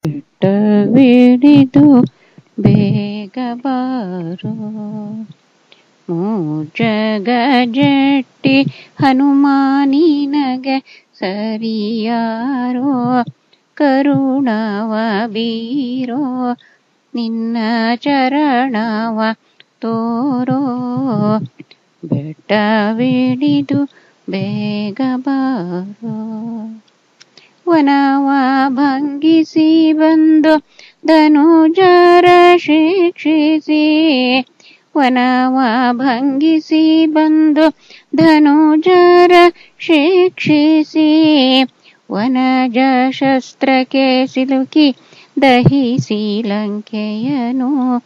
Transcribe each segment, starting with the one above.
ಬೆಟ್ಟವಿಳಿದು ಬೇಗ ಬಾರೋ ಮೂಜಗಜೆಟ್ಟಿ ಹನುಮಾನಿನಗೆ ಸರಿಯಾರೋ ಕರುಣವ ಬೀರೋ ನಿನ್ನ ಚರಣವ ತೋರೋ ಬೆಟ್ಟವಿಳಿದು ಬೇಗ ಬಾರೋ ವನವ ಭಂಗಿಸಿ ಬಂದು ಧನುಜರ ಶಿಕ್ಷಿಸಿ ವನವ ಭಂಗಿಸಿ ಬಂದು ಧನುಜರ ಶಿಕ್ಷಿಸಿ ವನಜ ಶಸ್ತ್ರಕ್ಕೆ ಸಿಲುಕಿ ದಹಿಸಿ ಲಂಕೆಯನು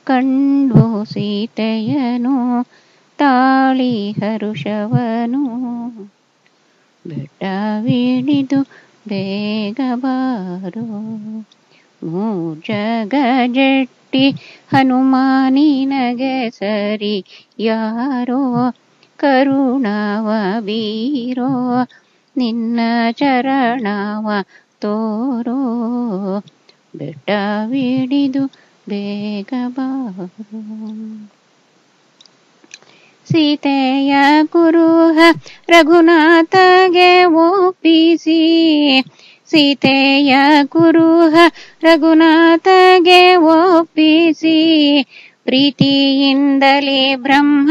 ಕಂಡು ಸೀತೆಯನು ತಾಳಿ ಹರುಷವನು ಬೆಟ್ಟವಿಳಿದು ಬೇಗ ಬಾರೋ ಮೂಜಗಜೆಟ್ಟಿ ಹನುಮಾನಿನಗೆ ಸರಿ ಯಾರೋ ಕರುಣವ ಬೀರೋ ನಿನ್ನ ಚರಣವ ತೋರೋ ಬೆಟ್ಟವಿಳಿದು ಬೇಗ ಬಾರೋ ಸೀತೆಯ ಕುರುಹ ರಘುನಾಥಗೆ ಒಪ್ಪಿಸಿ ಸೀತೆಯ ಕುರುಹ ರಘುನಾಥಗೆ ಒಪ್ಪಿಸಿ ಪ್ರೀತಿಯಿಂದಲೇ ಬ್ರಹ್ಮ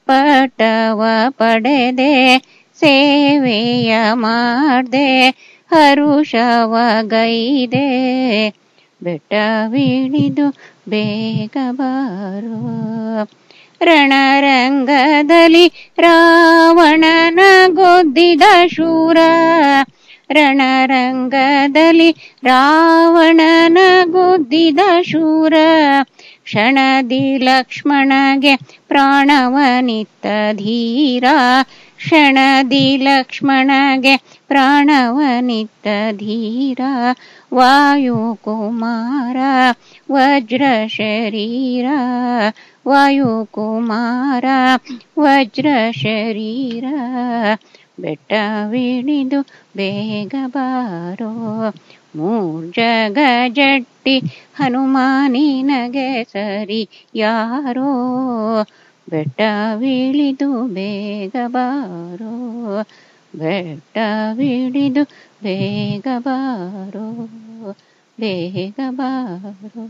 ಪಟ್ಟವ ಪಡೆದೆ ಸೇವೆಯ ಮಾಡ್ದೆ ಹರುಷವ ಗೈದೆ ಬೆಟ್ಟವಿಳಿದು ಬೇಗ ಬಾರೋ ರಣರಂಗದಲ್ಲಿ ರಾವಣನ ಗೆದ್ದಿದ ಶೂರ ರಣರಂಗದಲ್ಲಿ ರಾವಣನ ಗೆದ್ದಿದ ಶೂರ ಕ್ಷಣದಿ ಲಕ್ಷ್ಮಣಗೆ ಪ್ರಾಣವನಿತ್ತ ಧೀರ ಕ್ಷಣದಿ ಲಕ್ಷ್ಮಣಗೆ ಪ್ರಾಣವನಿತ್ತ ಧೀರ ವಾಯುಕುಮಾರ ವಜ್ರ ಶರೀರ ವಾಯುಕುಮಾರ ವಜ್ರ ಶರೀರ ಬೆಟ್ಟವಿಳಿದು ಬೇಗ ಬಾರೋ ಮೂಜಗಜೆಟ್ಟಿ ಹನುಮಾನಿನಗೆ ಸರಿ ಯಾರೋ ಬೆಟ್ಟವಿಳಿದು ಬೇಗ ಬಾರೋ ಬೆಟ್ಟವಿಳಿದು ಬೇಗ ಬಾರೋ ಬೇಗ ಬಾರೋ